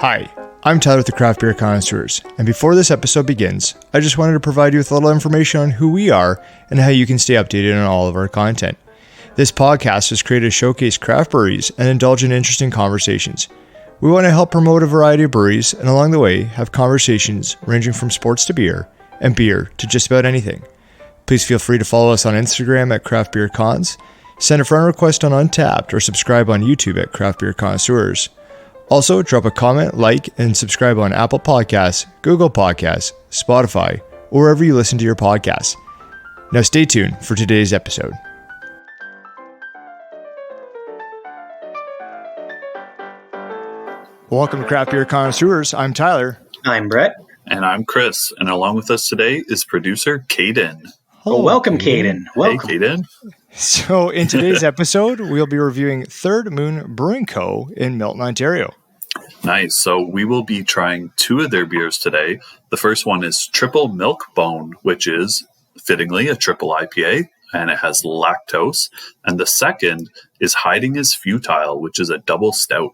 Hi, I'm Tyler with the Craft Beer Connoisseurs, and before this episode begins, I just wanted to provide you with a little information on who we are and how you can stay updated on all of our content. This podcast is created to showcase craft breweries and indulge in interesting conversations. We want to help promote a variety of breweries and along the way have conversations ranging from sports to beer and beer to just about anything. Please feel free to follow us on Instagram at Craft Beer Cons, send a friend request on Untapped, or subscribe on YouTube at Craft Beer Connoisseurs. Also, drop a comment, like, and subscribe on Apple Podcasts, Google Podcasts, Spotify, or wherever you listen to your podcasts. Now stay tuned for today's episode. Welcome to Craft Beer Connoisseurs. I'm Tyler. I'm Brett. And I'm Chris. And along with us today is Producer Cayden. Hello, welcome, Cayden. Welcome. Hey, Cayden. So in today's episode, we'll be reviewing Third Moon Brewing Co. in Milton, Ontario. Nice. So we will be trying two of their beers today. The first one is Triple Milk Bone, which is fittingly a triple IPA, and it has lactose. And the second is Is Futile, which is a double stout.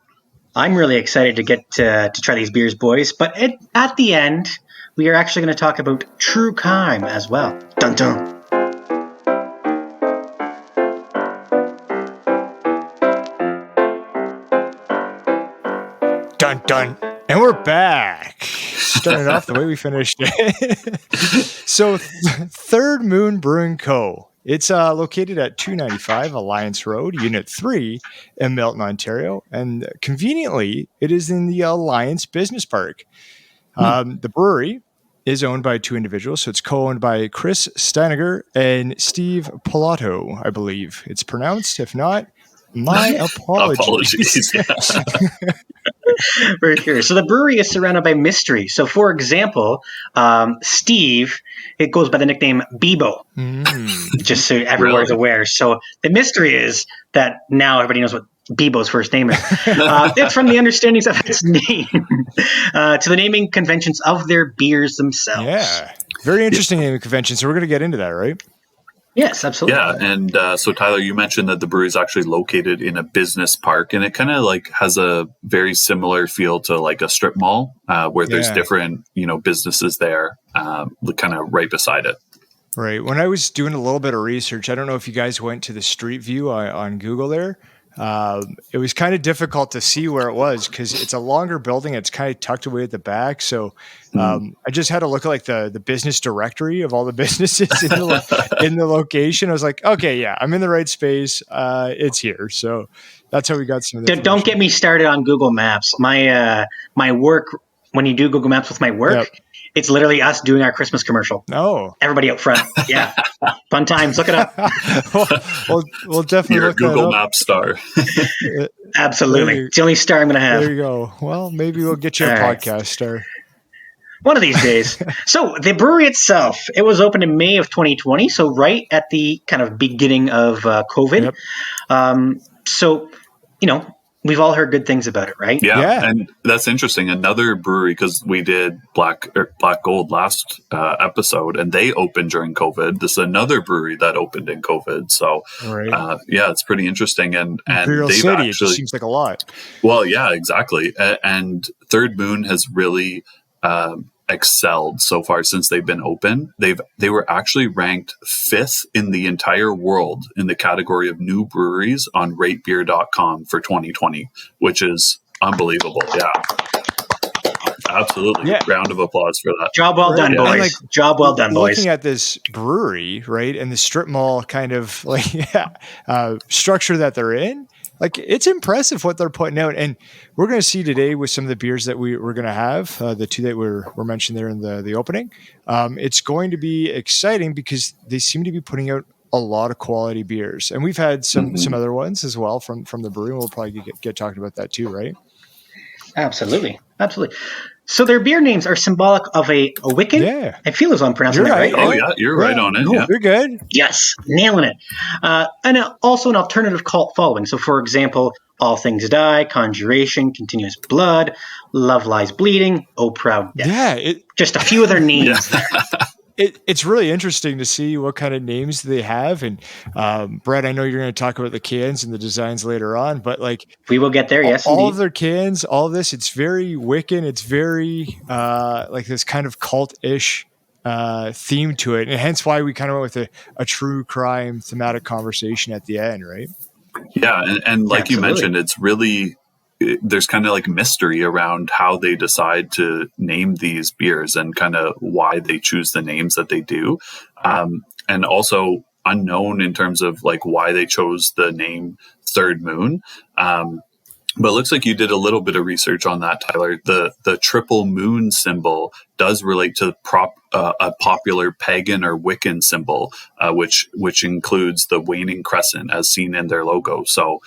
I'm really excited to get to try these beers, boys. But at the end, we are actually going to talk about True Crime as well. Dun dun. Dun dun. And we're back. Starting off the way we finished it. So Third Moon Brewing Co. It's located at 295 Alliance Road, Unit 3 in Milton, Ontario. And conveniently, it is in the Alliance Business Park. The brewery is owned by two individuals. So it's co-owned by Chris Steiniger and Steve Pilato, I believe it's pronounced. If not, my apologies. For sure. So the brewery is surrounded by mystery. So for example, Steve, it goes by the nickname Bebo, just so everyone's aware. So the mystery is that now everybody knows what Bebo's first name is. It's from the understandings of its name to the naming conventions of their beers themselves. Yeah. Very interesting naming convention. So we're going to get into that, right? Yes, absolutely. Yeah, and so Tyler, you mentioned that the brewery is actually located in a business park, and it kind of like has a very similar feel to like a strip mall, where there's different businesses there, kind of right beside it. Right. When I was doing a little bit of research, I don't know if you guys went to the street view on Google there. It was kind of difficult to see where it was because it's a longer building. It's kind of tucked away at the back. So I just had to look at like the business directory of all the businesses in the location. I was like, okay, yeah, I'm in the right space. It's here. So that's how we got some of the Don't get me started on Google Maps. My work, when you do Google Maps with my work, it's literally us doing our Christmas commercial. Oh. Everybody up front. Yeah. Fun times. Look it up. We'll definitely You're look a Google that up. Map star. Absolutely. It's the only star I'm going to have. There you go. Well, maybe we'll get you a podcast star. One of these days. So the brewery itself, it was opened in May of 2020. So right at the kind of beginning of COVID. Yep. So, we've all heard good things about it, right? Yeah. And that's interesting. Another brewery, because we did Black Gold last episode, and they opened during COVID. This is another brewery that opened in COVID. So, it's pretty interesting. And Imperial they've City, actually, it just seems like a lot. Well, yeah, exactly. And Third Moon has really excelled so far since they've been open. They were actually ranked 5th in the entire world in the category of new breweries on ratebeer.com for 2020, which is unbelievable. Yeah. Absolutely. Yeah. Round of applause for that. Job well done, boys. Job well done, boys. Looking at this brewery, right, and the strip mall kind of structure that they're in, like it's impressive what they're putting out. And we're going to see today with some of the beers that we're going to have, the two that were mentioned there in the opening. It's going to be exciting because they seem to be putting out a lot of quality beers. And we've had some other ones as well from the brewery. We'll probably get talking about that too, right? Absolutely. So their beer names are symbolic of a Wiccan. Yeah. I feel as though I'm pronouncing that right. Oh, yeah. You're right on it. No, yeah. you're good. Yes. Nailing it. And also an alternative cult following. So, for example, All Things Die, Conjuration, Continuous Blood, Love Lies Bleeding, Oh Proud Death. Yeah. Just a few of their names there. It's really interesting to see what kind of names they have. And Brett, I know you're going to talk about the cans and the designs later on, but like we will get there. Yes, all indeed. of their cans, all of this, it's very Wiccan. It's very like this kind of cult-ish theme to it. And hence why we kind of went with a true crime thematic conversation at the end, right? Yeah. And like Absolutely. you mentioned, it's really, there's kind of like mystery around how they decide to name these beers and kind of why they choose the names that they do. And also unknown in terms of like why they chose the name Third Moon. But it looks like you did a little bit of research on that, Tyler. The triple moon symbol does relate to a popular pagan or Wiccan symbol, which includes the waning crescent as seen in their logo. So,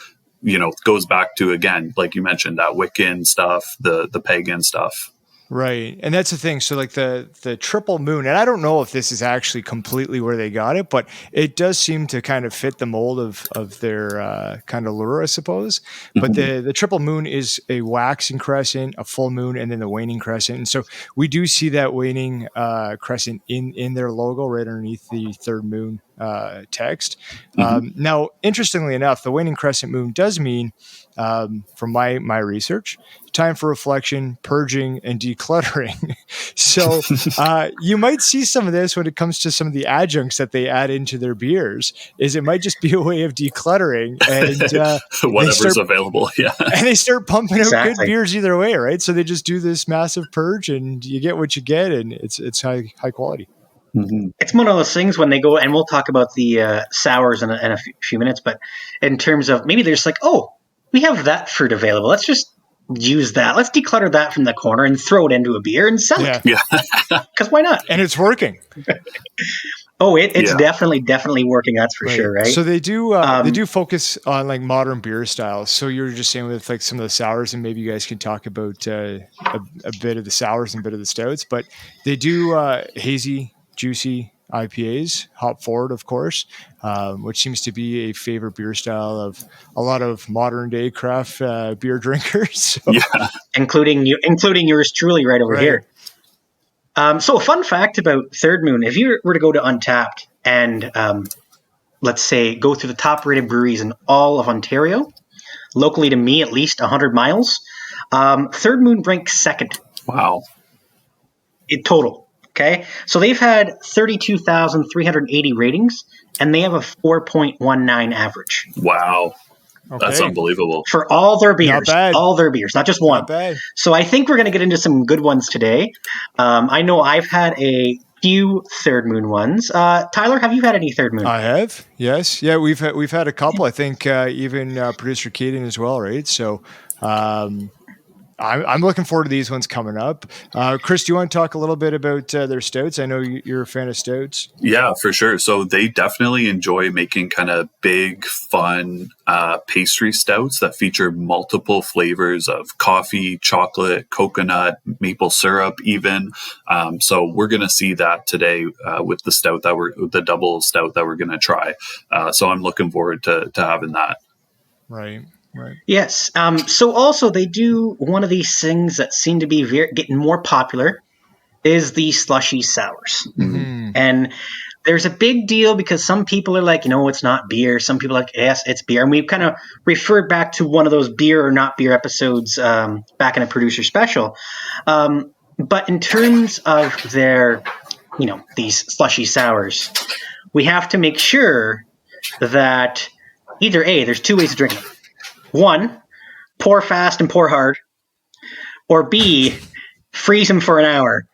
goes back to, again, like you mentioned, that Wiccan stuff, the pagan stuff. Right. And that's the thing. So like the triple moon, and I don't know if this is actually completely where they got it, but it does seem to kind of fit the mold of their kind of lure, I suppose. But the triple moon is a waxing crescent, a full moon, and then the waning crescent. And so we do see that waning crescent in their logo right underneath the third moon text. Now, interestingly enough, the waning crescent moon does mean, from my research, time for reflection, purging, and decluttering. So you might see some of this when it comes to some of the adjuncts that they add into their beers. Is it might just be a way of decluttering and whatever's available. Yeah, and they start pumping out good Exactly. beers either way, right? So they just do this massive purge, and you get what you get, and it's high quality. It's one of those things when they go, and we'll talk about the sours in a few minutes, but in terms of maybe they're just like, oh, we have that fruit available. Let's just use that. Let's declutter that from the corner and throw it into a beer and sell it. Yeah. Because why not? And it's working. Oh, it's definitely working. That's for sure, right? So they do focus on like modern beer styles. So you're just saying with like some of the sours, and maybe you guys can talk about a bit of the sours and a bit of the stouts, but they do hazy, juicy IPAs, hop forward, of course, which seems to be a favorite beer style of a lot of modern day craft beer drinkers. So. Yeah, including yours truly right over here. So a fun fact about Third Moon, if you were to go to Untapped and let's say go through the top rated breweries in all of Ontario, locally to me at least 100 miles, Third Moon ranks second. Wow. In total. Okay, so they've had 32,380 ratings, and they have a 4.19 average. Wow. Okay. That's unbelievable. For all their beers. All their beers, not just one. Not bad. So I think we're going to get into some good ones today. I know I've had a few Third Moon ones. Tyler, have you had any Third Moon? I have, yes. Yeah, we've had a couple. I think even Producer Cayden as well, right? So I'm looking forward to these ones coming up. Chris, do you want to talk a little bit about their stouts? I know you're a fan of stouts. Yeah, for sure. So they definitely enjoy making kind of big, fun pastry stouts that feature multiple flavors of coffee, chocolate, coconut, maple syrup, even. So we're going to see that today with the double stout that we're going to try. So I'm looking forward to having that. Right. Yes. So also they do one of these things that seem to be getting more popular is the Slushy Sours. Mm-hmm. And there's a big deal because some people are like, it's not beer. Some people are like, yes, it's beer. And we've kind of referred back to one of those beer or not beer episodes back in a producer special. But in terms of their, these Slushy Sours, we have to make sure that either A, there's two ways to drink them. One, pour fast and pour hard, or B, freeze them for an hour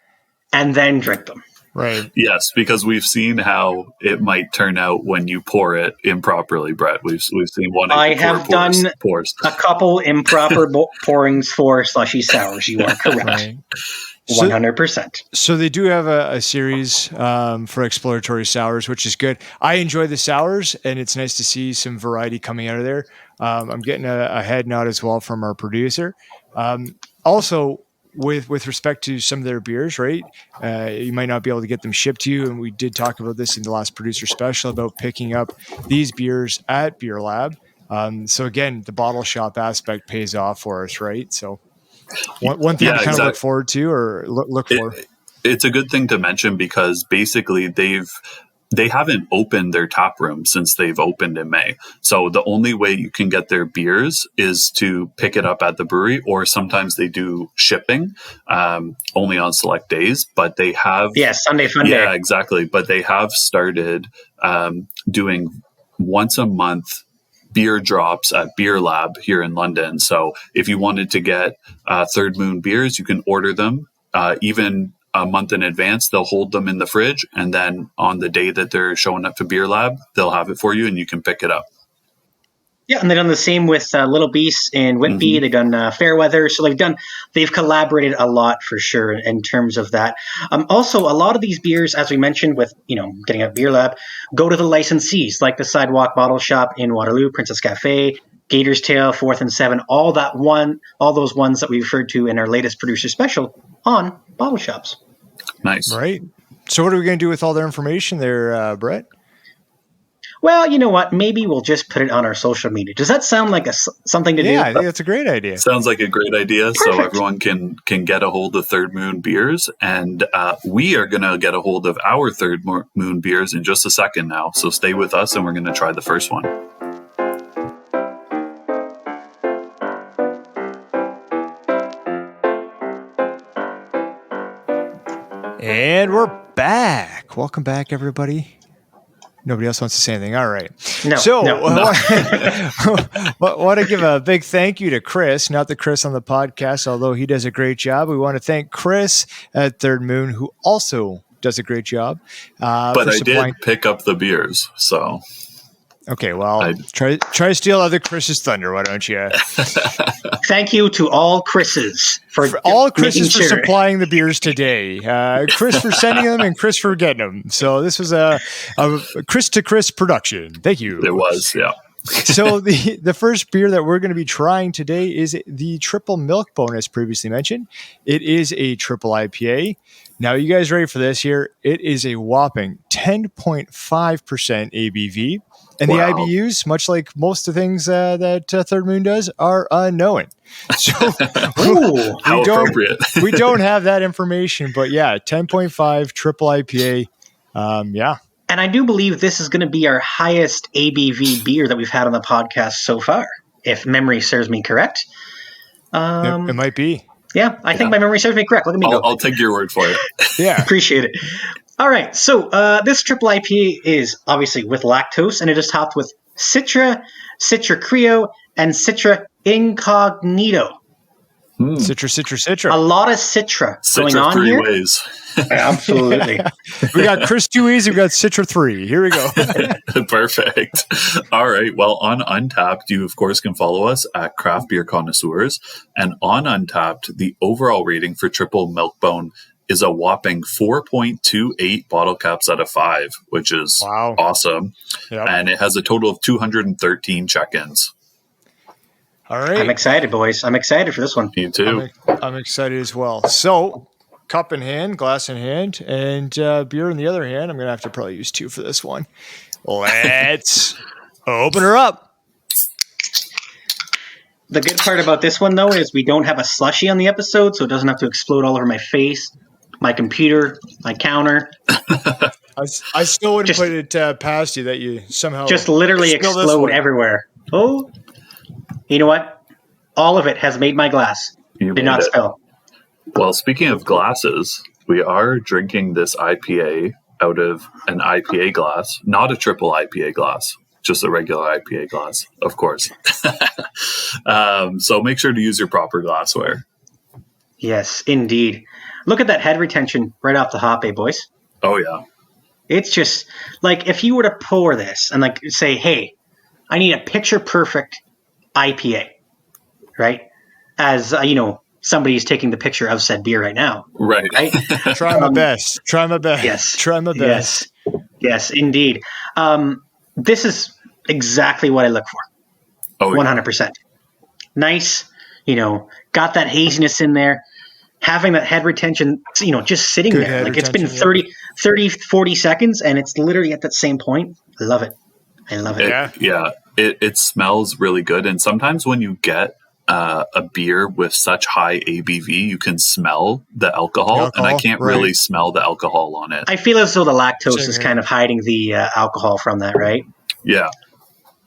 and then drink them. Right. Yes, because we've seen how it might turn out when you pour it improperly, Brett. We've seen one. I have done a couple improper pourings for Slushy Sours. You are correct. Right. 100%. So they do have a series for exploratory sours, which is good. I enjoy the sours, and it's nice to see some variety coming out of there. I'm getting a head nod as well from our producer. Also, with respect to some of their beers, right? You might not be able to get them shipped to you, and we did talk about this in the last producer special about picking up these beers at Beer Lab. So again, the bottle shop aspect pays off for us, right? So one thing to kind of look forward to or look for. it's a good thing to mention because basically they haven't opened their tap room since they've opened in May. So the only way you can get their beers is to pick it up at the brewery, or sometimes they do shipping only on select days. But they have Sunday fun day. Yeah, exactly. But they have started doing once a month beer drops at Beer Lab here in London. So if you wanted to get Third Moon beers, you can order them even a month in advance. They'll hold them in the fridge, and then on the day that they're showing up to Beer Lab, they'll have it for you and you can pick it up. Yeah, and they've done the same with Little Beast in Whitby. Mm-hmm. They've done Fairweather. So they've collaborated a lot for sure in terms of that. Also, a lot of these beers, as we mentioned with, getting at Beer Lab, go to the licensees like the Sidewalk Bottle Shop in Waterloo, Princess Cafe, Gator's Tail, 4th and 7, all those ones that we referred to in our latest producer special on bottle shops. Nice. Right. So what are we going to do with all their information there, Brett? Well, you know what? Maybe we'll just put it on our social media. Does that sound like something to do? Yeah, I think that's a great idea. Sounds like a great idea. Perfect. So everyone can get a hold of Third Moon beers, and we are going to get a hold of our Third Moon beers in just a second now. So stay with us, and we're going to try the first one. And we're back. Welcome back, everybody. Nobody else wants to say anything. All right. No. I want to give a big thank you to Chris, not the Chris on the podcast, although he does a great job. We want to thank Chris at Third Moon, who also does a great job. But I did pick up the beers, so... Okay, well, try to steal other Chris's thunder, why don't you? Thank you to all Chris's for supplying the beers today. Chris for sending them and Chris for getting them. So this was a Chris to Chris production. Thank you. It was, yeah. So the first beer that we're going to be trying today is the Triple Milk Bone, as previously mentioned. It is a triple IPA. Now, you guys ready for this here? It is a whopping 10.5% ABV. And the IBUs, much like most of the things that Third Moon does, are unknown. So how appropriate. We don't have that information, but yeah, 10.5 triple IPA. Yeah. And I do believe this is going to be our highest ABV beer that we've had on the podcast so far, if memory serves me correct. It might be. Yeah, I think my memory serves me correct. Look at me go. I'll take your word for it. Yeah. Appreciate it. All right, so this triple IPA is obviously with lactose, and it is topped with Citra, Citra Creo, and Citra Incognito. Citra. A lot of Citra going on 3 here. ways. Absolutely. We got Chris 2 ways, we got Citra 3. Here we go. Perfect. All right. Well, on Untapped, you, of course, can follow us at Craft Beer Connoisseurs. And on Untapped, the overall rating for Triple Milkbone is a whopping 4.28 bottle caps out of 5, which is awesome. Yep. And it has a total of 213 check-ins. All right. I'm excited, boys. I'm excited for this one. Me too. I'm excited as well. So, cup in hand, glass in hand, and beer in the other hand. I'm going to have to probably use 2 for this one. Let's open her up. The good part about this one, though, is we don't have a slushy on the episode, so it doesn't have to explode all over my face, my computer, my counter. I still wouldn't put it past you that you somehow just literally explode everywhere. Oh, you know what? All of it has made my glass. Did not spill. Well, speaking of glasses, we are drinking this IPA out of an IPA glass, not a triple IPA glass, just a regular IPA glass, of course. So make sure to use your proper glassware. Yes, indeed. Look at that head retention right off the hop, boys. Oh, yeah. It's just like if you were to pour this and like say, hey, I need a picture perfect IPA, right? As, somebody's taking the picture of said beer right now. Right. Try my best. Yes. Try my best. Yes, indeed. This is exactly what I look for. Oh, 100%. Nice, got that haziness in there. Having that head retention, just sitting Good there. Like it's been 30, 40 seconds and it's literally at that same point. I love it. Yeah. It smells really good. And sometimes when you get a beer with such high ABV, you can smell the alcohol, and I can't really smell the alcohol on it. I feel as though the lactose is kind of hiding the alcohol from that, right? Yeah.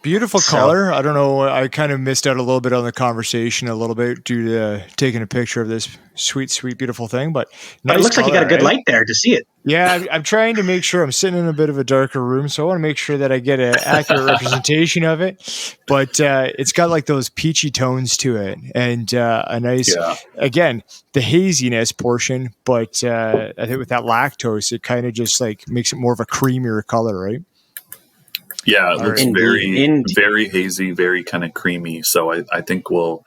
Beautiful color. I don't know. I kind of missed out a little bit on the conversation a little bit due to taking a picture of this sweet, sweet, beautiful thing. But it looks like you got a good light there to see it. Yeah, I'm trying to make sure. I'm sitting in a bit of a darker room, so I want to make sure that I get an accurate representation of it. But it's got like those peachy tones to it, and a nice, again, the haziness portion. But I think with that lactose, it kind of just like makes it more of a creamier color, right? Yeah, it looks very hazy, very kind of creamy. So I think we'll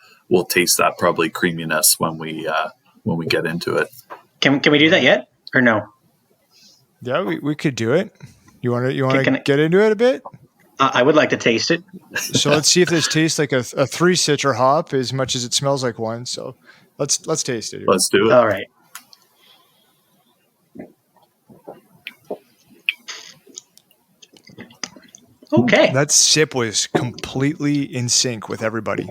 taste that probably creaminess when we get into it. Can we do that yet or no? Yeah, we could do it. You want to get into it a bit? I would like to taste it. So let's see if this tastes like a 3 Citra hop as much as it smells like one. So let's taste it. Let's do it. All right. Okay. That sip was completely in sync with everybody.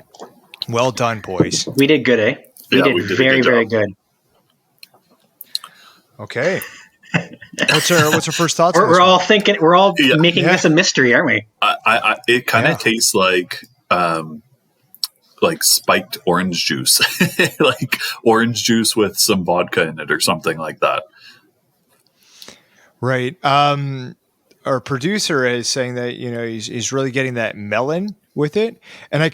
Well done, boys. We did good, eh? We did very, very good. Okay. What's our first thoughts? We're all thinking. We're all making this a mystery, aren't we? It kind of tastes like spiked orange juice, like orange juice with some vodka in it or something like that. Right. Our producer is saying that he's really getting that melon with it, and I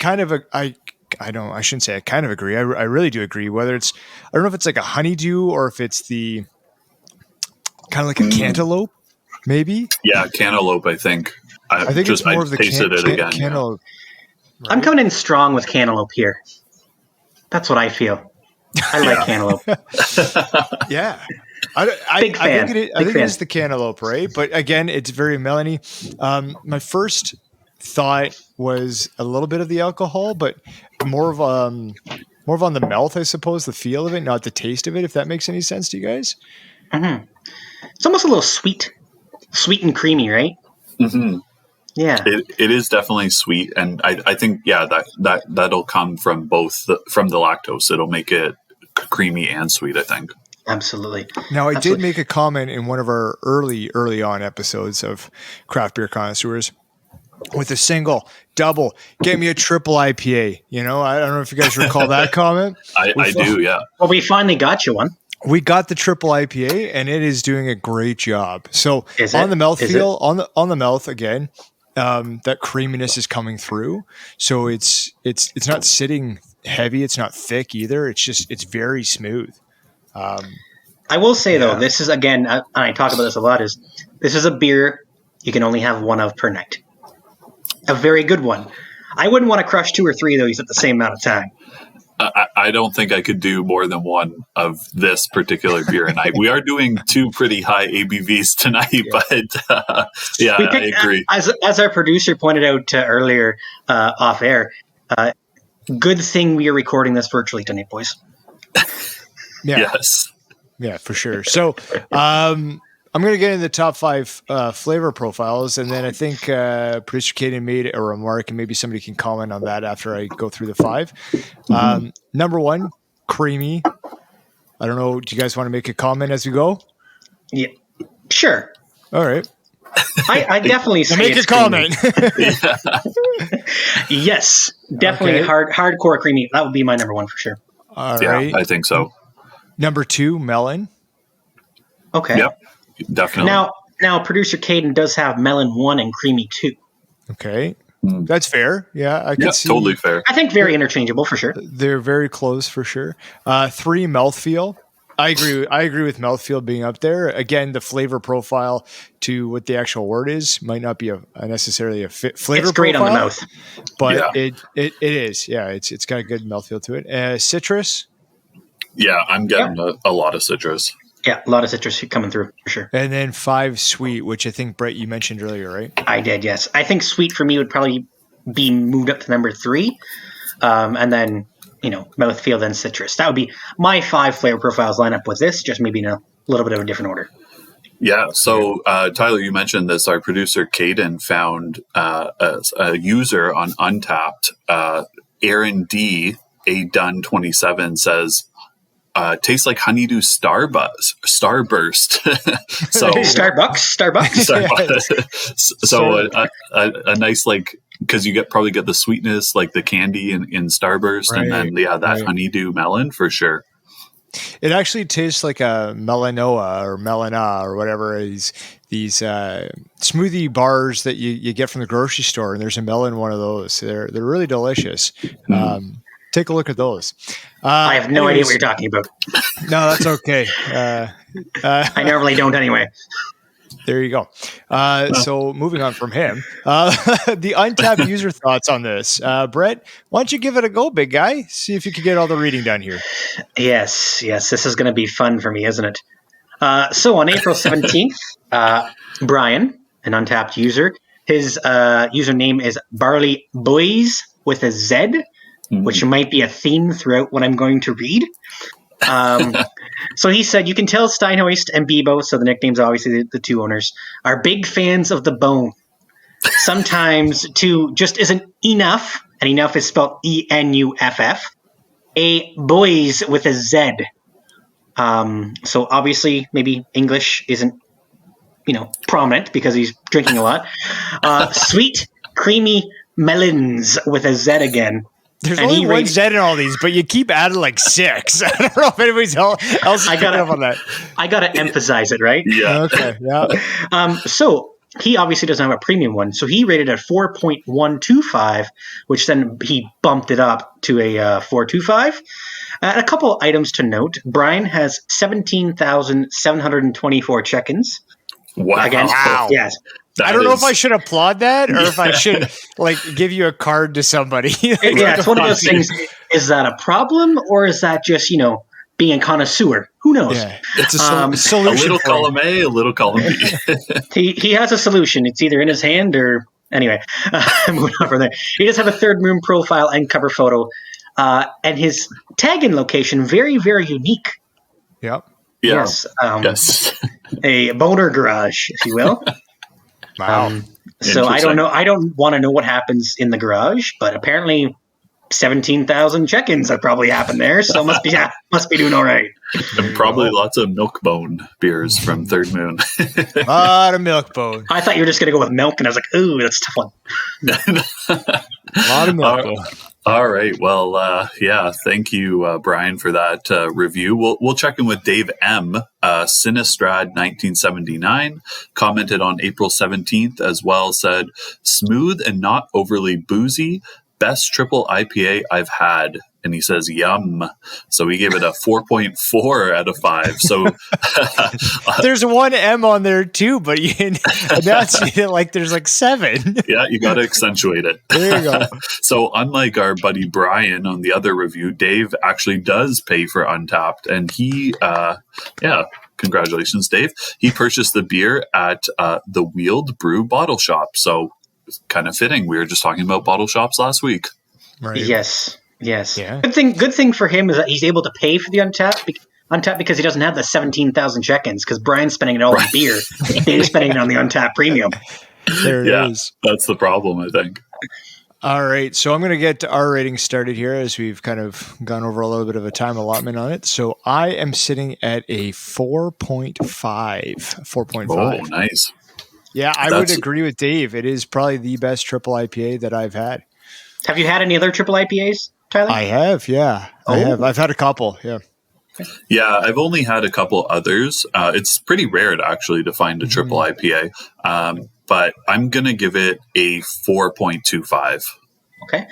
shouldn't say I kind of agree. I really do agree. Whether it's I don't know if it's like a honeydew or if it's the kind of like a cantaloupe, maybe. Yeah, cantaloupe. I think it's more of the cantaloupe. Right? I'm coming in strong with cantaloupe here. That's what I feel. I like cantaloupe. Yeah. Big fan. I think it is the cantaloupe, right? But again, it's very melony. My first thought was a little bit of the alcohol, but more of on the mouth, I suppose, the feel of it, not the taste of it, if that makes any sense to you guys. Mm-hmm. It's almost a little sweet and creamy, right? Mm-hmm. Yeah, it is definitely sweet, and I think that'll come from from the lactose. It'll make it creamy and sweet, I think. Absolutely. Now, I did make a comment in one of our early on episodes of Craft Beer Connoisseurs with a single, double, get me a triple IPA. I don't know if you guys recall that comment. I do, yeah. Well, we finally got you one. We got the triple IPA, and it is doing a great job. So on the mouthfeel, on the mouth again, that creaminess is coming through. So it's not sitting heavy. It's not thick either. It's very smooth. I will say though, this is again, and I talk about this a lot. This is a beer you can only have one of per night. A very good one. I wouldn't want to crush 2 or 3 of these at the same amount of time. I don't think I could do more than one of this particular beer a night. We are doing 2 pretty high ABVs tonight, but I agree. As our producer pointed out earlier off air, good thing we are recording this virtually tonight, boys. Yeah. Yes. Yeah, for sure. So I'm going to get into the top 5 flavor profiles, and then I think Producer Cayden made a remark, and maybe somebody can comment on that after I go through the 5. Number 1, creamy. I don't know. Do you guys want to make a comment as we go? Yeah, sure. All right. I definitely say make a comment. Yes, definitely hardcore creamy. That would be my number 1 for sure. All right. I think so. Number 2, melon. Okay. Yep. Definitely. Now, Producer Cayden does have melon 1 and creamy 2. Okay. That's fair. Yeah, I can see. Totally fair. I think very interchangeable for sure. They're very close for sure. 3, mouthfeel. I agree with mouthfeel being up there. Again, the flavor profile to what the actual word is might not be necessarily a flavor profile. It's great on the mouth. But it is. Yeah, it's got a good mouthfeel to it. Citrus. Yeah, I'm getting a lot of citrus. Yeah, a lot of citrus coming through for sure. And then 5, sweet, which I think, Brett, you mentioned earlier, right? I did, yes. I think sweet for me would probably be moved up to number 3. And then, mouthfeel, then citrus. That would be my 5 flavor profiles line up with this, just maybe in a little bit of a different order. Yeah. So, Tyler, you mentioned this. Our producer, Cayden, found a user on Untapped, Aaron D., A Dun 27 says, tastes like honeydew starburst. So Starbucks. so a nice, like, because you probably get the sweetness, like the candy in Starburst, and then that honeydew melon for sure. It actually tastes like a melanoa or melana or whatever these smoothie bars that you get from the grocery store, and there's a melon in one of those. They're really delicious. Take a look at those. I have no idea what you're talking about. No, that's okay. I normally don't anyway. There you go. So moving on from him, the Untapped user thoughts on this. Brett, why don't you give it a go, big guy? See if you can get all the reading done here. Yes. This is going to be fun for me, isn't it? So on April 17th, Brian, an Untapped user, his username is Barley Boys with a Z, which might be a theme throughout what I'm going to read. So he said, you can tell Steinhoist and Bebo, so the nicknames obviously the two owners, are big fans of the bone. Sometimes two just isn't enough, and enough is spelled ENUFF. A boys with a Z. So obviously maybe English isn't, prominent because he's drinking a lot. Sweet, creamy melons with a Z again. There's only one Z in all these, but you keep adding like 6. I don't know if anybody's else is picking up on that. I got to emphasize it, right? Yeah. Okay. Yeah. So he obviously doesn't have a premium one. So he rated at 4.125, which then he bumped it up to a 4.25. A couple items to note. Brian has 17,724 check-ins. Wow. Again, wow. Yes. I don't know if I should applaud that or if I should give you a card to somebody. It's one of those things. Is that a problem or is that just, being a connoisseur? Who knows? Yeah. It's a solution. A little column A, a little column B. He has a solution. It's either in his hand or anyway, moving on from there. He does have a Third Moon profile and cover photo. And his tag-in location, very, very unique. Yep. Yeah. Yes. Yes. A boner garage, if you will. Wow. So I don't know. I don't want to know what happens in the garage, but apparently 17,000 check-ins have probably happened there. So must be doing all right. And probably lots of Milkbone beers from Third Moon. A lot of Milkbone. I thought you were just going to go with milk, and I was like, ooh, that's a tough one. A lot of Milkbone. All right. Well, thank you, Brian, for that review. We'll check in with Dave M. Sinistrad 1979 commented on April 17th as well, said, smooth and not overly boozy. Best triple IPA I've had. And he says, yum. So we gave it a 4.4 out of 5. So there's one M on there too, but you announced it like there's like 7. Yeah, you got to accentuate it. There you go. So unlike our buddy Brian on the other review, Dave actually does pay for Untapped. And he, congratulations, Dave. He purchased the beer at the Wheeled Brew Bottle Shop. So kind of fitting. We were just talking about bottle shops last week. Right. Yes. Yeah. Good thing for him is that he's able to pay for the Untapped because he doesn't have the 17,000 check-ins because Brian's spending it all on beer. He's spending it on the Untapped premium. There it is. That's the problem, I think. All right. So I'm going to get our rating started here as we've kind of gone over a little bit of a time allotment on it. So I am sitting at a 4.5. 4.5. Oh, nice. Yeah, I would agree with Dave. It is probably the best triple IPA that I've had. Have you had any other triple IPAs, Tyler? I have, yeah. I have. I've had a couple, yeah. Yeah, I've only had a couple others. It's pretty rare actually to find a triple IPA, but I'm going to give it a 4.25. Okay.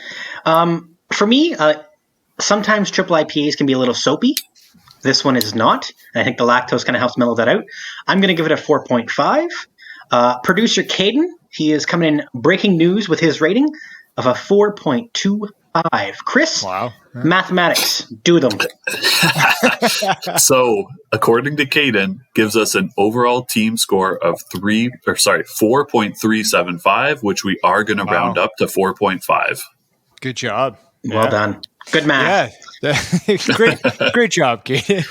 For me, sometimes triple IPAs can be a little soapy. This one is not. I think the lactose kind of helps mellow that out. I'm going to give it a 4.5. Producer Cayden, he is coming in breaking news with his rating of a 4.25. Chris, wow. Mathematics, do them. So, according to Cayden, gives us an overall team score of 4.375, which we are going to round up to 4.5. Good job. Well done. Good math. Yeah. Great job, Cayden.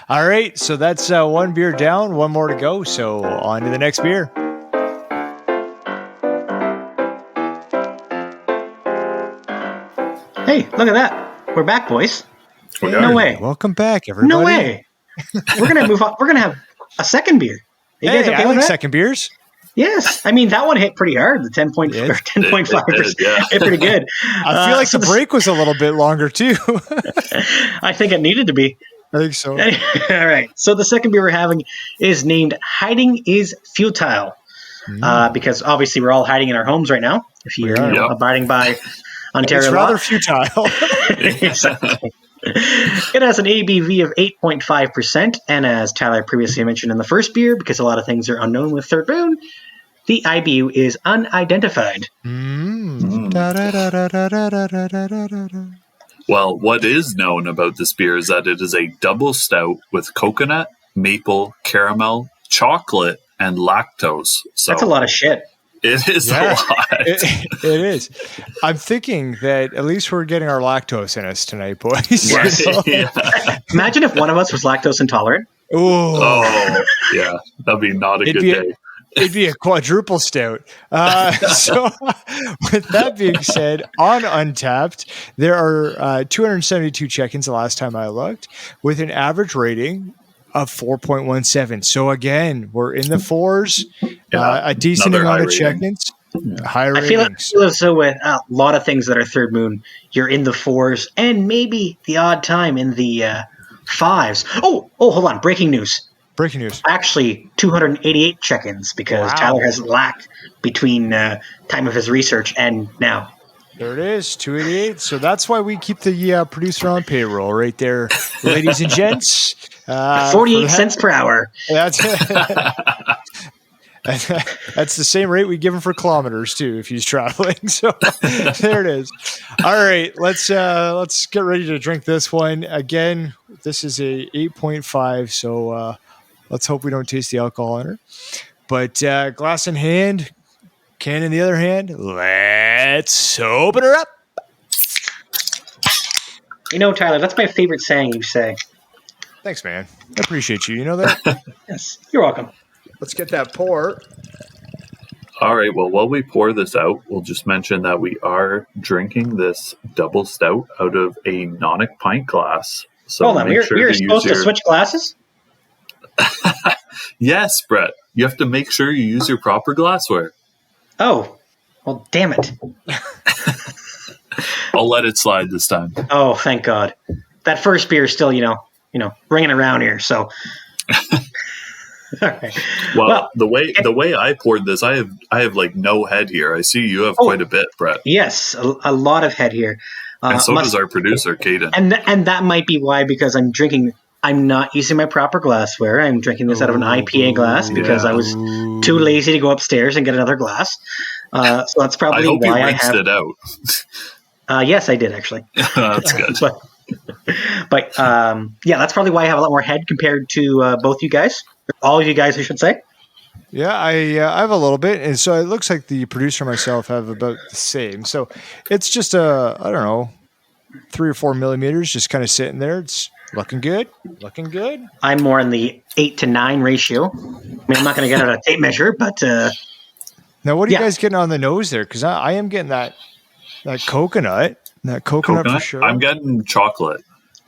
All right. So that's one beer down, one more to go. So on to the next beer. Hey, look at that. We're back, boys. Hey, no way. Welcome back, everybody. No way. We're going to move on. We're going to have a second beer. You guys okay I with like that? second beers. Yes. I mean, that one hit pretty hard, the 10.5%. Yeah. Hit pretty good. I feel like the break was a little bit longer, too. I think it needed to be. I think so. All right. So the second beer we're having is named Hiding is Futile. Because obviously we're all hiding in our homes right now. If you're abiding by Ontario it's law. rather futile. Exactly. It has an ABV of 8.5%, and as Tyler previously mentioned in the first beer, because a lot of things are unknown with Third Moon, the IBU is unidentified. Well, what is known about this beer is that it is a double stout with coconut, maple, caramel, chocolate, and lactose. So that's a lot of shit. It is a lot. It is. I'm thinking that at least we're getting our lactose in us tonight, boys. Yes. Imagine if one of us was lactose intolerant. Oh, yeah. That'd be not a good day. It'd be a quadruple stout. So with that being said, on Untapped, there are 272 check-ins the last time I looked, with an average rating of 4.17. So again, we're in the fours, a decent amount of check-ins. High ratings. I feel as though with a lot of things that are Third Moon, you're in the fours and maybe the odd time in the fives. Oh, hold on. Breaking news. Actually, 288 check-ins because Tyler has lacked between time of his research and now. There it is, 288. So that's why we keep the producer on payroll right there, ladies and gents. 48 cents per hour. That's the same rate we give him for kilometers too if he's traveling. So there it is. All right, let's get ready to drink this one. Again, this is a 8.5, so let's hope we don't taste the alcohol in her. But glass in hand, can in the other hand, let's open her up. You know, Tyler, that's my favorite saying you say. Thanks, man. I appreciate you. You know that? Yes, you're welcome. Let's get that pour. All right. Well, while we pour this out, we'll just mention that we are drinking this double stout out of a Nonic pint glass. So hold on. We're supposed to switch glasses? Yes, Brett. You have to make sure you use your proper glassware. Oh, well, damn it. I'll let it slide this time. Oh, thank God. That first beer is still, ringing around here. So, all right. Well, the way I poured this, I have like no head here. I see you have quite a bit, Brett. Yes, a lot of head here. And so does our producer, Cayden. And that might be why, because I'm not using my proper glassware. I'm drinking this out of an IPA glass because I was too lazy to go upstairs and get another glass. So that's probably why I have it out. Yes, I did actually. That's good. but that's probably why I have a lot more head compared to both you guys, all of you guys, I should say. Yeah, I have a little bit, and so it looks like the producer and myself have about the same. So it's just I don't know, 3 or 4 millimeters, just kind of sitting there. It's looking good. I'm more in the 8 to 9 ratio. I mean, I'm not going to get out a tape measure, but now what are you guys getting on the nose there? Because I am getting that coconut. That coconut for sure. I'm getting chocolate.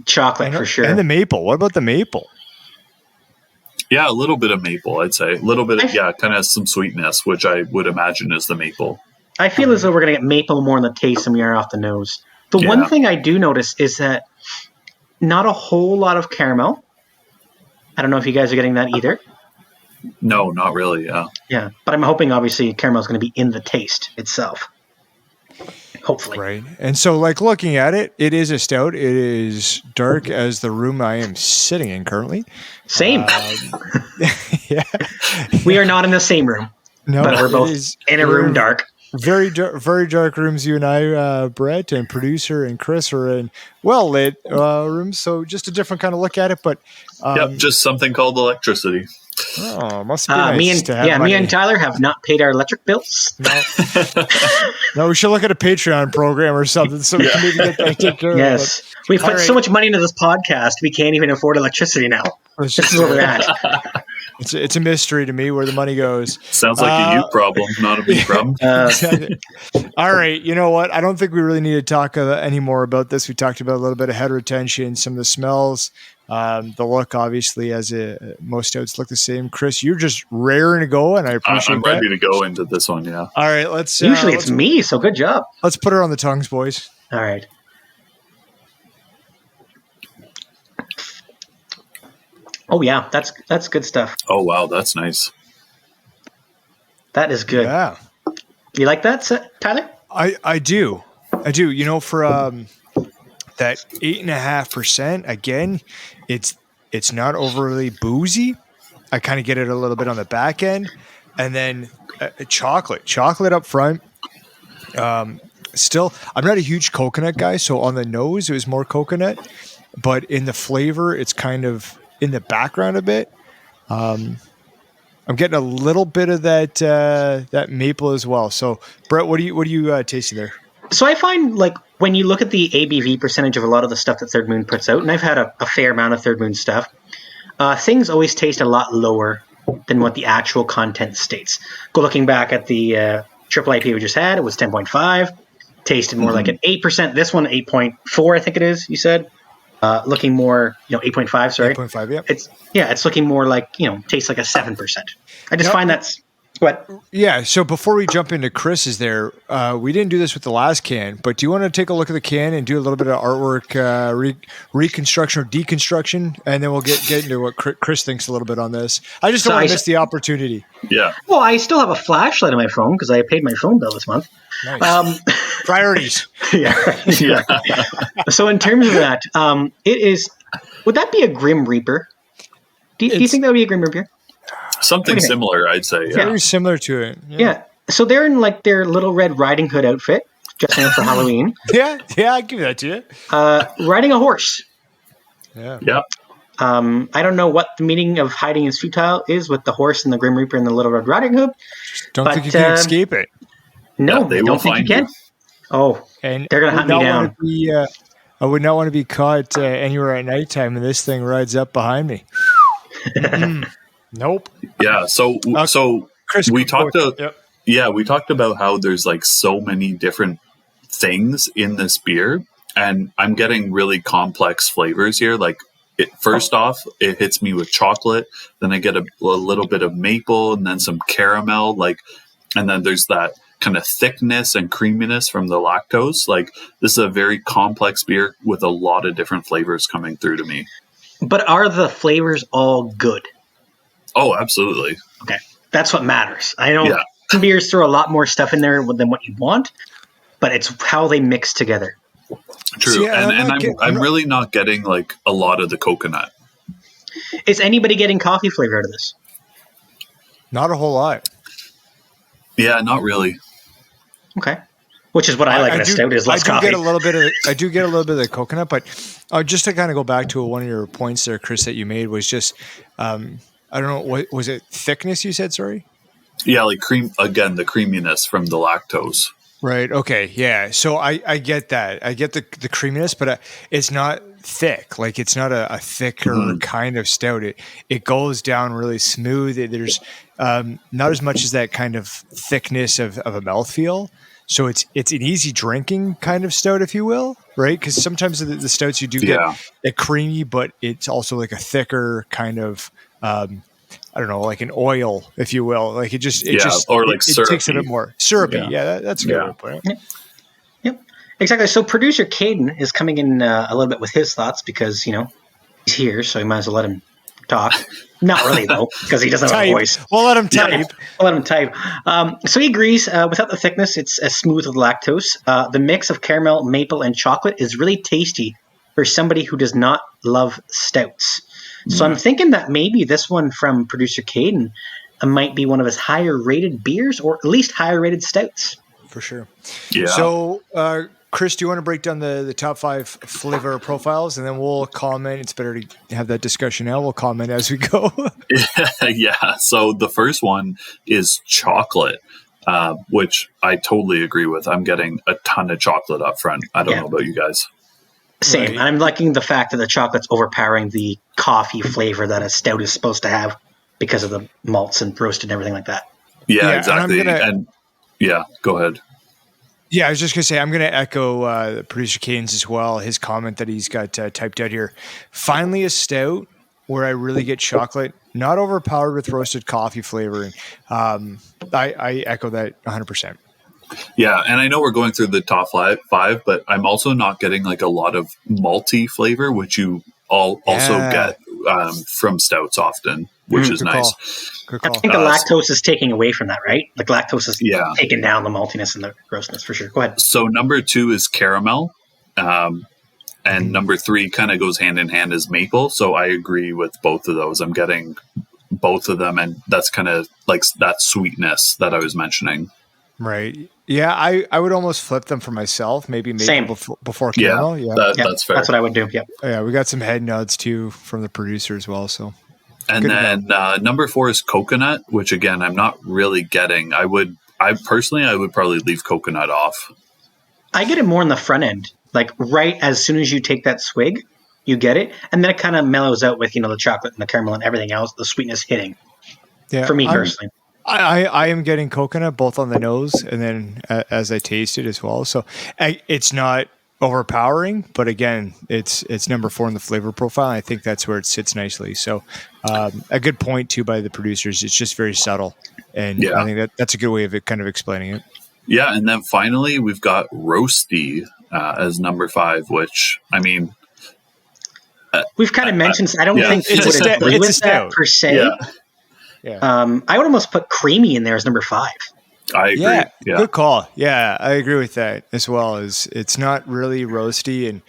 Chocolate for sure. And the maple. What about the maple? Yeah, a little bit of maple, I'd say. A little bit of, kind of some sweetness, which I would imagine is the maple. I feel as though we're going to get maple more in the taste than we are off the nose. The one thing I do notice is that not a whole lot of caramel. I don't know if you guys are getting that either. No, not really, yeah. Yeah, but I'm hoping, obviously, caramel is going to be in the taste itself. Hopefully. Right. And so, looking at it, it is a stout. It is dark as the room I am sitting in currently. Same. Yeah. We are not in the same room. No, but we're both in a room dark. Very dark rooms, you and I, Brett, and producer and Chris are in well-lit rooms. So just a different kind of look at it. But just something called electricity. Oh, must be nice to have me and Tyler have not paid our electric bills. No, we should look at a Patreon program or something so we can maybe get that taken care of. Yes. We put so much money into this podcast, we can't even afford electricity now. This is where we're at. It's a mystery to me where the money goes. Sounds like a you problem, not a me problem. All right. You know what? I don't think we really need to talk any more about this. We talked about a little bit of head retention, some of the smells, the look, obviously, as most stouts look the same. Chris, you're just raring to go, and I appreciate I'm ready to go into this one, yeah. All right. Let's. Usually it's me, so good job. Let's put her on the tongues, boys. All right. Oh yeah, that's good stuff. Oh wow, that's nice. That is good. Yeah. You like that, Tyler? I do. You know, for that 8.5%, again, it's not overly boozy. I kind of get it a little bit on the back end, and then chocolate up front. Still, I'm not a huge coconut guy, so on the nose it was more coconut, but in the flavor, it's kind of in the background a bit. I'm getting a little bit of that maple as well. So, Brett, what do you tasting there? So I find, like, when you look at the ABV percentage of a lot of the stuff that Third Moon puts out, and I've had a fair amount of Third Moon stuff, things always taste a lot lower than what the actual content states. Go looking back at the Triple Ipa we just had, it was 10.5. Tasted more like an 8%. This one, 8.4, I think it is, you said. Looking more, 8.5, sorry. 8.5, yeah. It's looking more like, tastes like a 7%. I just find that's what. Yeah, so before we jump into Chris's there, we didn't do this with the last can, but do you want to take a look at the can and do a little bit of artwork reconstruction or deconstruction, and then we'll get into what Chris thinks a little bit on this. I just don't want to miss the opportunity. Yeah. Well, I still have a flashlight on my phone because I paid my phone bill this month. Nice. Priorities. Yeah. So in terms of that, it is. Would that be a Grim Reaper? Do you think that would be a Grim Reaper? Something similar, I'd say. Yeah. Very similar to it. Yeah. So they're in like their Little Red Riding Hood outfit, just now for Halloween. Yeah, I give that to you. Riding a horse. Yeah. I don't know what the meaning of hiding is futile is with the horse and the Grim Reaper and the Little Red Riding Hood. Don't think you can escape it. No, they don't think you can. Oh, and they're going to hunt me down. I would not want to be caught anywhere at nighttime and this thing rides up behind me. Nope. Yeah. So Chris, we talked about how there's like so many different things in this beer, and I'm getting really complex flavors here. Like first off, it hits me with chocolate, then I get a little bit of maple, and then some caramel, and then there's that kind of thickness and creaminess from the lactose. Like, this is a very complex beer with a lot of different flavors coming through to me. But are the flavors all good? Oh, absolutely. Okay. That's what matters. I know some beers throw a lot more stuff in there than what you want, but it's how they mix together. True. So, I'm really not getting like a lot of the coconut. Is anybody getting coffee flavor out of this? Not a whole lot. Yeah, not really. Okay. Which is what I like in a stout is less coffee. I do get a little bit of the coconut, but just to kind of go back to one of your points there, Chris, that you made was just, I don't know, what was it thickness you said, sorry? Yeah, like cream, again, the creaminess from the lactose. Right. Okay. Yeah. So I get that. I get the creaminess, but it's not thick. Like, it's not a thicker kind of stout. It goes down really smooth. There's not as much as that kind of thickness of a mouthfeel. So it's an easy drinking kind of stout, if you will, right? Because sometimes the stouts you do get it creamy, but it's also like a thicker kind of I don't know, like an oil, if you will. Like it takes a bit more syrupy. Yeah, that's a good way to put it. Yep, exactly. So producer Cayden is coming in a little bit with his thoughts because he's here, so we might as well let him talk. Not really though, because he doesn't have a voice. We'll let him type. We'll let him type. So he agrees. Without the thickness, it's as smooth as lactose. The mix of caramel, maple, and chocolate is really tasty for somebody who does not love stouts. So I'm thinking that maybe this one from producer Cayden might be one of his higher rated beers, or at least higher rated stouts. For sure. Yeah. So, Chris, do you want to break down the top 5 flavor profiles, and then we'll comment? It's better to have that discussion now. We'll comment as we go. Yeah. So the first one is chocolate, which I totally agree with. I'm getting a ton of chocolate up front. I don't know about you guys. Same. Right. I'm liking the fact that the chocolate's overpowering the coffee flavor that a stout is supposed to have. because of the malts and roasted and everything like that. Yeah, Yeah, exactly. and Go ahead. Yeah, I was just going to say, I'm going to echo Producer Cayden's as well, his comment that he's got typed out here. Finally, a stout where I really get chocolate, not overpowered with roasted coffee flavoring. I echo that 100%. Yeah, and I know we're going through the top five, but I'm also not getting like a lot of malty flavor, which you also get from stouts often, which is nice. Good call. I think the lactose is taking away from that, right? The lactose is taking down the maltiness and the grossness for sure. Go ahead. So number 2 is caramel. And number 3 kind of goes hand in hand is maple. So I agree with both of those. I'm getting both of them. And that's kind of like that sweetness that I was mentioning. Right. Yeah, I would almost flip them for myself. Maybe maple before caramel. Yeah, that's fair. That's what I would do. Yep. Yeah, we got some head nods too from the producer as well. So, and then number 4 is coconut, which again I'm not really getting. I would probably leave coconut off. I get it more on the front end, like right as soon as you take that swig, you get it, and then it kind of mellows out with the chocolate and the caramel and everything else, the sweetness hitting. Yeah, for me personally. I am getting coconut both on the nose and then as I taste it as well. So it's not overpowering, but again, it's number 4 in the flavor profile. I think that's where it sits nicely. So a good point too by the producers. It's just very subtle, and I think that's a good way of it kind of explaining it. Yeah, and then finally we've got roasty as number 5, which I mean we've kind of mentioned. I don't think we would agree with that per se. Yeah. Yeah. I would almost put creamy in there as number 5. I agree. Yeah, good call. Yeah, I agree with that as well. It's not really roasty, and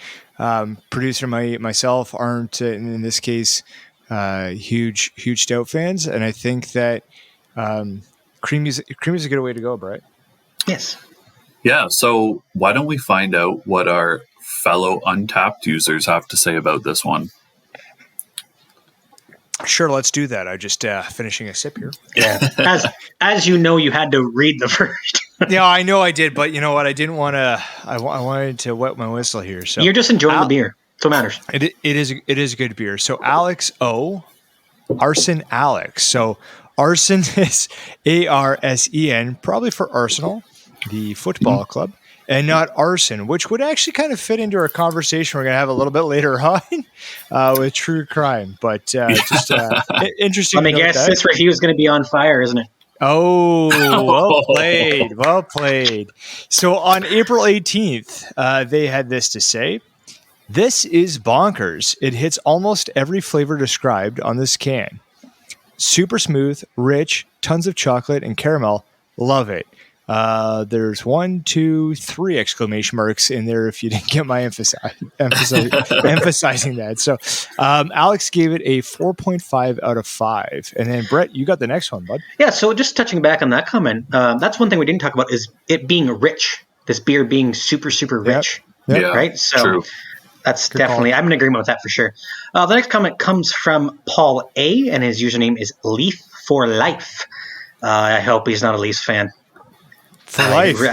producer myself aren't in this case huge stout fans, and I think that creamy is a good way to go, Brett. Yes. Yeah. So why don't we find out what our fellow Untapped users have to say about this one? Sure, let's do that. I just finishing a sip here. Yeah, as you know, you had to read the first. Yeah, I know I did, but you know what? I didn't want to. I wanted to wet my whistle here. So you're just enjoying the beer. That's what matters. It is good beer. So Alex O, Arsen Alex. So Arsen is ARSEN, probably for Arsenal, the football club, and not arson, which would actually kind of fit into our conversation we're going to have a little bit later on with true crime. But just interesting. Let me guess, this review is going to be on fire, isn't it? Oh, well played. So on April 18th, they had this to say. This is bonkers. It hits almost every flavor described on this can. Super smooth, rich, tons of chocolate and caramel. Love it. There's 1, 2, 3 exclamation marks in there if you didn't get my emphasizing that. So Alex gave it a 4.5 out of 5. And then Brett, you got the next one, bud. Yeah, so just touching back on that comment, that's one thing we didn't talk about is it being rich, this beer being super, super rich. Yep. Yeah, right? So true. That's good definitely, call. I'm in agreement with that for sure. The next comment comes from Paul A, and his username is Leaf for Life. I hope he's not a Leafs fan. For life. He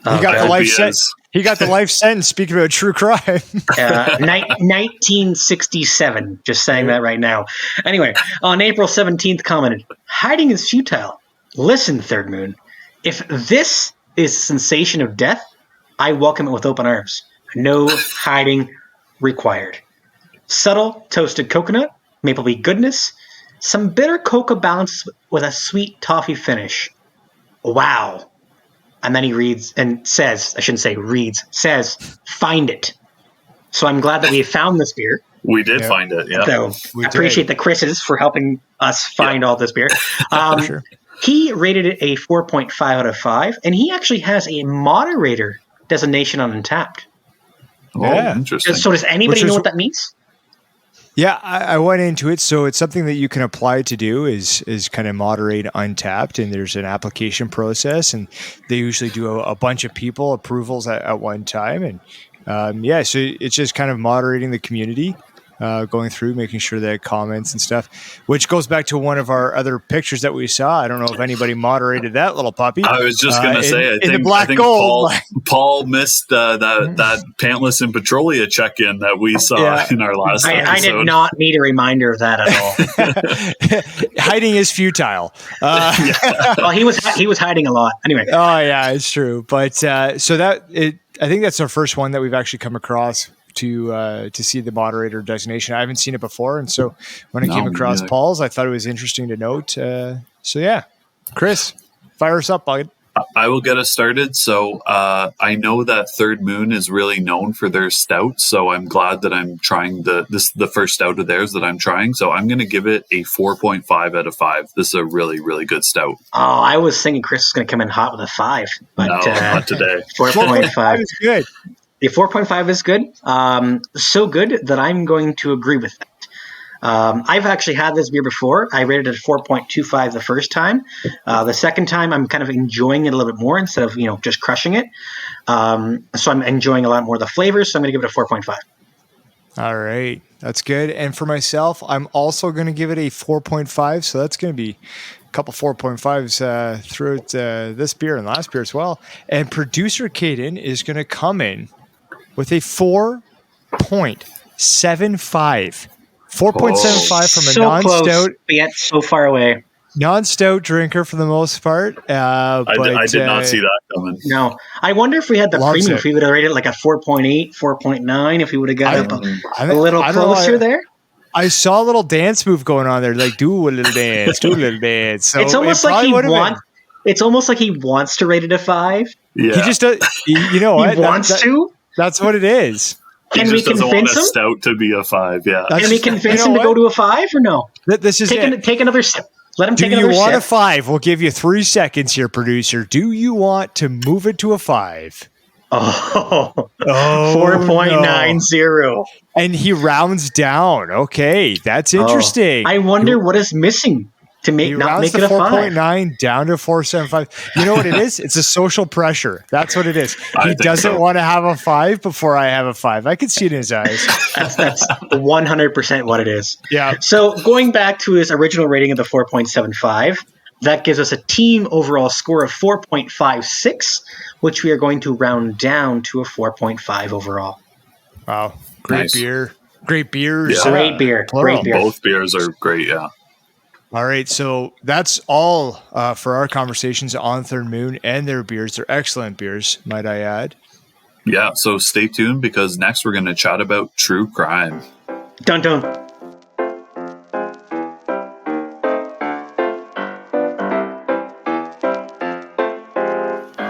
got the life sentence. He got the life sentence. Speaking about true crime. 1967. Just saying that right now. Anyway, on April 17th, commented, "Hiding is futile. Listen, Third Moon. If this is sensation of death, I welcome it with open arms. No hiding required. Subtle toasted coconut, maple wheat goodness, some bitter cocoa balance with a sweet toffee finish. Wow." And then he reads and says, I shouldn't say reads, says, "Find it." So I'm glad that we found this beer. We did find it, yeah. So I appreciate the Chris's for helping us find all this beer. Sure. He rated it a 4.5 out of 5, and he actually has a moderator designation on Untapped. Oh, interesting. So does anybody know what that means? Yeah, I went into it. So it's something that you can apply to do is kind of moderate Untapped, and there's an application process, and they usually do a bunch of people approvals at one time. And so it's just kind of moderating the community. going through, making sure they had comments and stuff, which goes back to one of our other pictures that we saw. I don't know if anybody moderated that little puppy. I was just going to say, I think Paul missed that Pantless and Petrolia check-in that we saw in our last episode. I did not need a reminder of that at all. Hiding is futile. Well, he was hiding a lot. Anyway. Oh yeah, it's true. But I think that's our first one that we've actually come across to see the moderator designation. I haven't seen it before, and so when I came across Paul's, I thought it was interesting to note. So yeah, Chris, fire us up, bud. I will get us started. So I know that Third Moon is really known for their stout, so I'm glad that I'm trying the first stout of theirs that I'm trying. So I'm going to give it a 4.5 out of 5. This is a really, really good stout. Oh, I was thinking Chris is going to come in hot with a 5, but no, not today. 4.5 is good. The 4.5 is good. So good that I'm going to agree with that. I've actually had this beer before. I rated it 4.25 the first time. The second time, I'm kind of enjoying it a little bit more instead of just crushing it. So I'm enjoying a lot more of the flavors. So I'm going to give it a 4.5. All right, that's good. And for myself, I'm also going to give it a 4.5. So that's going to be a couple 4.5s throughout this beer and last beer as well. And Producer Cayden is going to come in with a 4.75. 4.75 from a non-stout. Close, but yet so far away. Non-stout drinker for the most part. I did not see that coming. No. I wonder if we had the premium, if we would have rated it like a 4.8, 4.9, if we would have got a little closer there. I saw a little dance move going on there, like do a little dance, do a little dance. So it's almost like it's almost like he wants to rate it a 5. Yeah. He just does. You know what? He wants to? That's what it is. Can we convince him? Stout to be a 5, yeah. Can we convince him to go to a 5 or no? This is take another step. Let him take another step. Do you want a 5? We'll give you 3 seconds here, producer. Do you want to move it to a 5? Oh 4.90. No. And he rounds down. Okay, that's interesting. I wonder what is missing to not make it a 5. 4.9 down to 4.75. You know what it is? It's a social pressure. That's what it is. He doesn't want to have a 5 before I have a 5. I could see it in his eyes. That's 100% what it is. Yeah. So going back to his original rating of the 4.75, that gives us a team overall score of 4.56, which we are going to round down to a 4.5 overall. Wow. Great beer. Great beers. Yeah. Great beer. Great beer. Both beers are great, yeah. All right, so that's all for our conversations on Third Moon and their beers. They're excellent beers, might I add. Yeah, so stay tuned because next we're going to chat about true crime. Dun dun.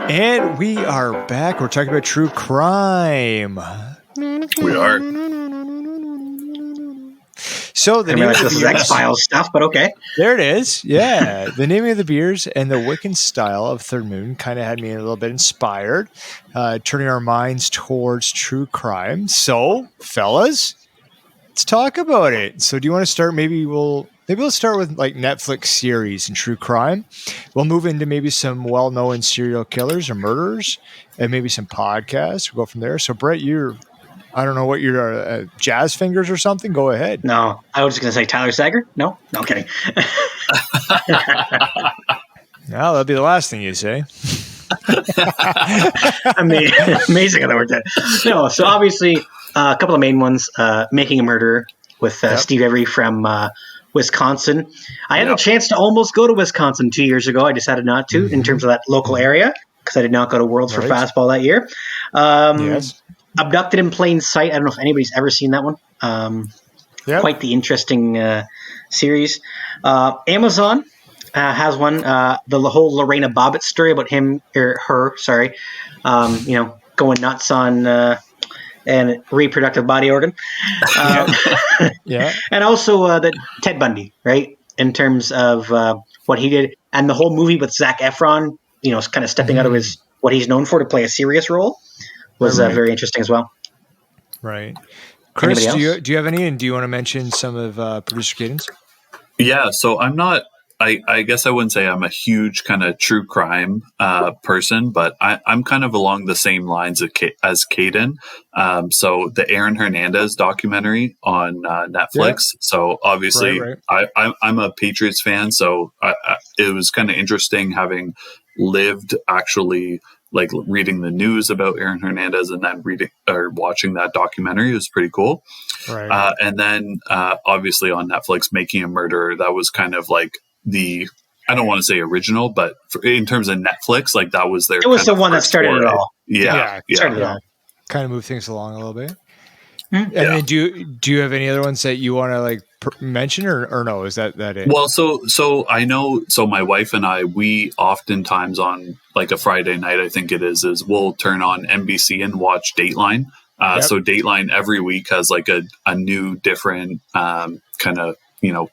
And we are back. We're talking about true crime. We are. So the name of this is X-Files stuff, but okay. There it is. Yeah. The name of the beers and the Wiccan style of Third Moon kind of had me a little bit inspired, turning our minds towards true crime. So, fellas, let's talk about it. So do you want to start? Maybe we'll start with like Netflix series and true crime. We'll move into maybe some well-known serial killers or murderers and maybe some podcasts. We'll go from there. So Brett, I don't know what your jazz fingers or something. Go ahead. No, I was just going to say Tyler Sager. No, kidding. No, that'll be the last thing you say. I mean, amazing how that worked out. No, so obviously a couple of main ones, Making a Murderer with Steve Avery from Wisconsin. I had a chance to almost go to Wisconsin 2 years ago. I decided not to in terms of that local area because I did not go to Worlds for Fastball that year. Yes. Abducted in Plain Sight. I don't know if anybody's ever seen that one. Quite the interesting series. Amazon has one. The whole Lorena Bobbitt story about him or her. Sorry, going nuts on and reproductive body organ. And also the Ted Bundy, right? In terms of what he did, and the whole movie with Zac Efron, kind of stepping out of what he's known for to play a serious role. Was very interesting as well. Right. Chris, do you have any, and do you want to mention some of Producer Cayden's? Yeah, so I'm not I guess I wouldn't say I'm a huge kind of true crime person, but I'm kind of along the same lines as Cayden. So the Aaron Hernandez documentary on Netflix. Yeah. So obviously Right. I'm a Patriots fan. So it was kind of interesting having lived actually like reading the news about Aaron Hernandez and then reading or watching that documentary. It was pretty cool. Right. And then obviously on Netflix, Making a Murderer, that was kind of like I don't want to say original, but in terms of Netflix, like that was It was the one that started it all. Yeah. Started it all. Kind of move things along a little bit. Mm-hmm. And then do you have any other ones that you want to like mention or no? Is that it? Well, so I know. So my wife and I, we oftentimes on like a Friday night, I think it is we'll turn on NBC and watch Dateline. So Dateline every week has like a new different kind of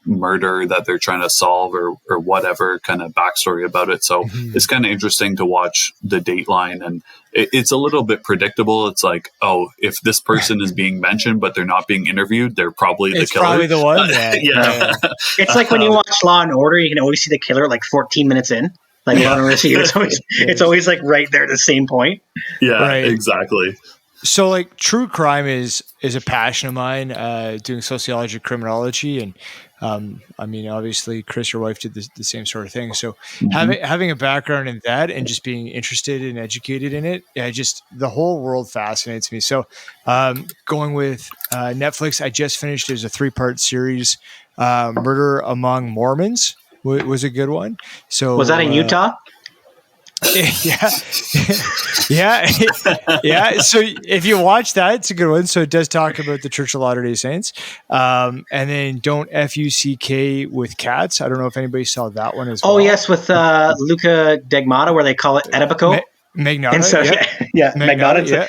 murder that they're trying to solve or whatever kind of backstory about it. So it's kind of interesting to watch the Dateline, and it's a little bit predictable. It's like, oh, if this person is being mentioned but they're not being interviewed, they're probably the killer. Probably the one. Yeah. It's like when you watch Law and Order, you can always see the killer like 14 minutes in. Like Law and Order, it's always like right there at the same point. Yeah, Right. exactly. So like true crime is a passion of mine, doing sociology, criminology. And I mean, obviously Chris, your wife did the same sort of thing. So having a background in that and just being interested and educated in it, the whole world fascinates me. So going with Netflix, I just finished, there's a 3-part series, Murder Among Mormons was a good one. So was that in Utah? Yeah. So if you watch that, it's a good one. So it does talk about the Church of Latter-day Saints. And then Don't Fuck with Cats. I don't know if anybody saw that one as well. Oh yes, with Luca Degmata, where they call it Etobicoke. Magnotta. And so Magnotta.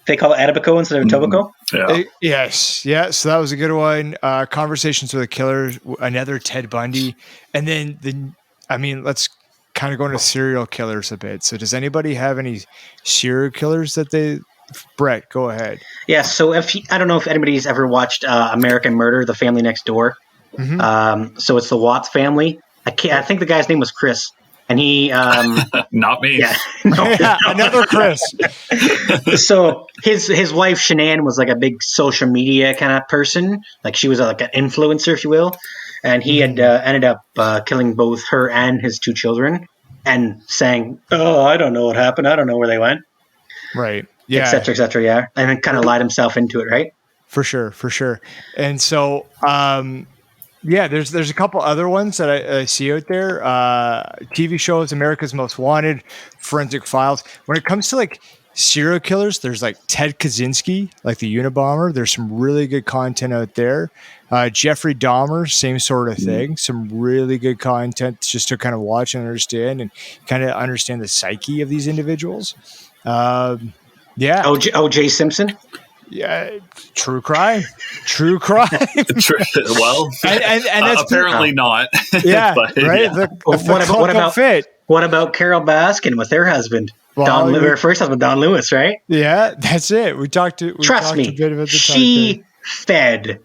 They call it Etobicoke instead of Etobicoke. Yeah. Yes. Yeah. So that was a good one. Conversations with a Killer, another Ted Bundy. And then let's kind of go into serial killers a bit. So does anybody have any serial killers that Brett, go ahead. Yeah. So I don't know if anybody's ever watched American Murder, The Family Next Door. So it's the Watts family. I think the guy's name was Chris. And he not me. Yeah, no. Another Chris. So his wife Shanann was like a big social media kind of person. Like she was like an influencer, if you will. And he had ended up killing both her and his 2 children, and saying, "Oh, I don't know what happened. I don't know where they went." Right. Yeah. Et cetera, yeah. And then kind of lied himself into it, right? For sure. And so, there's a couple other ones that I see out there. TV shows, America's Most Wanted, Forensic Files. When it comes to like serial killers, there's like Ted Kaczynski, like the Unabomber. There's some really good content out there. Jeffrey Dahmer, same sort of thing. Some really good content just to kind of watch and understand the psyche of these individuals. O.J. Simpson. Yeah, true crime. Well, and that's apparently not. Yeah, but, right. Yeah. What about Carol Baskin with her husband, her first husband, Don Lewis, right? Yeah, that's it. Trust me, a bit about the she fed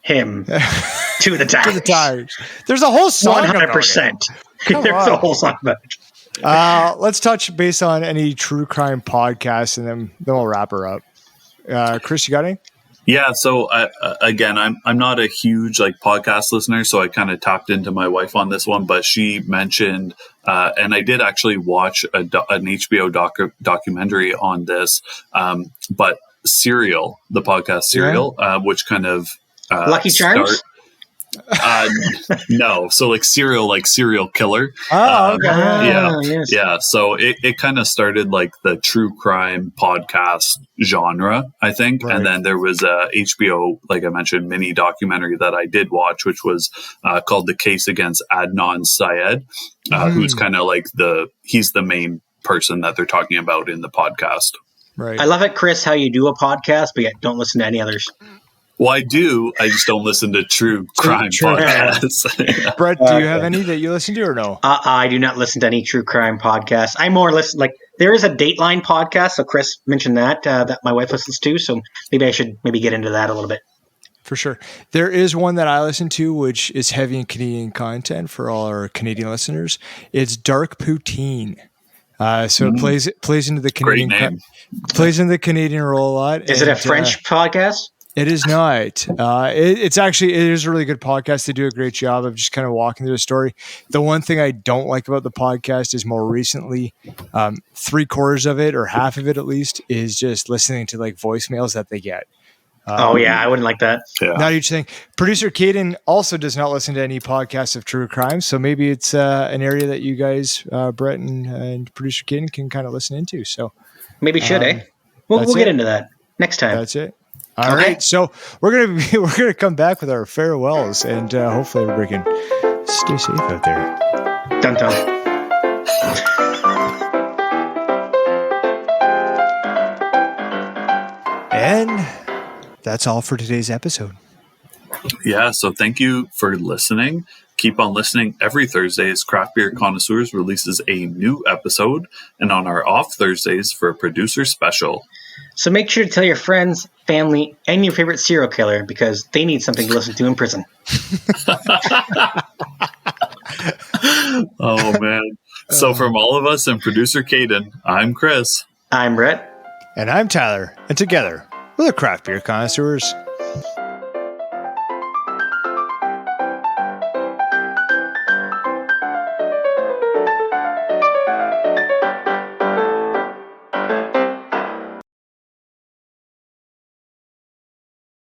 him to the tires. To the tires. There's a whole song 100%. There's a whole song about it. Let's touch base on any true crime podcasts, and then we'll wrap her up. Chris, you got any? Yeah. So again, I'm not a huge like podcast listener, so I kind of tapped into my wife on this one, but she mentioned, and I did actually watch an HBO documentary on this, but Serial, the podcast Serial, which kind of Lucky Charms. No, so like serial killer. Oh, okay. Yes. Yeah. So it kind of started like the true crime podcast genre, I think. Right. And then there was a HBO, like I mentioned, mini documentary that I did watch, which was called The Case Against Adnan Syed, who's kind of like he's the main person that they're talking about in the podcast. Right. I love it, Chris, how you do a podcast, but yet don't listen to any others. Well, I do. I just don't listen to true crime podcasts. Brett, do you have any that you listen to or no? I do not listen to any true crime podcasts. I more listen, like, there is a Dateline podcast, so Chris mentioned that my wife listens to, so maybe I should get into that a little bit. For sure. There is one that I listen to, which is heavy in Canadian content for all our Canadian listeners. It's Dark Poutine. So it plays into the Canadian plays into the Canadian role a lot. Is it a French podcast? It is not. It is a really good podcast. They do a great job of just kind of walking through the story. The one thing I don't like about the podcast is more recently, 3/4 of it or half of it at least is just listening to like voicemails that they get. I wouldn't like that. Yeah. Not a huge thing. Producer Cayden also does not listen to any podcasts of true crime, so maybe it's an area that you guys, Brett and Producer Cayden, can kind of listen into. So maybe should, We'll get into that next time. That's it. All right. So we're gonna come back with our farewells, and hopefully everybody can stay safe out there. Dun dun. And that's all for today's episode. Yeah, so thank you for listening. Keep on listening. Every Thursday as Craft Beer Connoisseurs releases a new episode, and on our off Thursdays for a producer special. So make sure to tell your friends, family, and your favorite serial killer because they need something to listen to in prison. Oh, man. So from all of us and Producer Cayden, I'm Chris. I'm Brett. And I'm Tyler. And together, we're the Craft Beer Connoisseurs.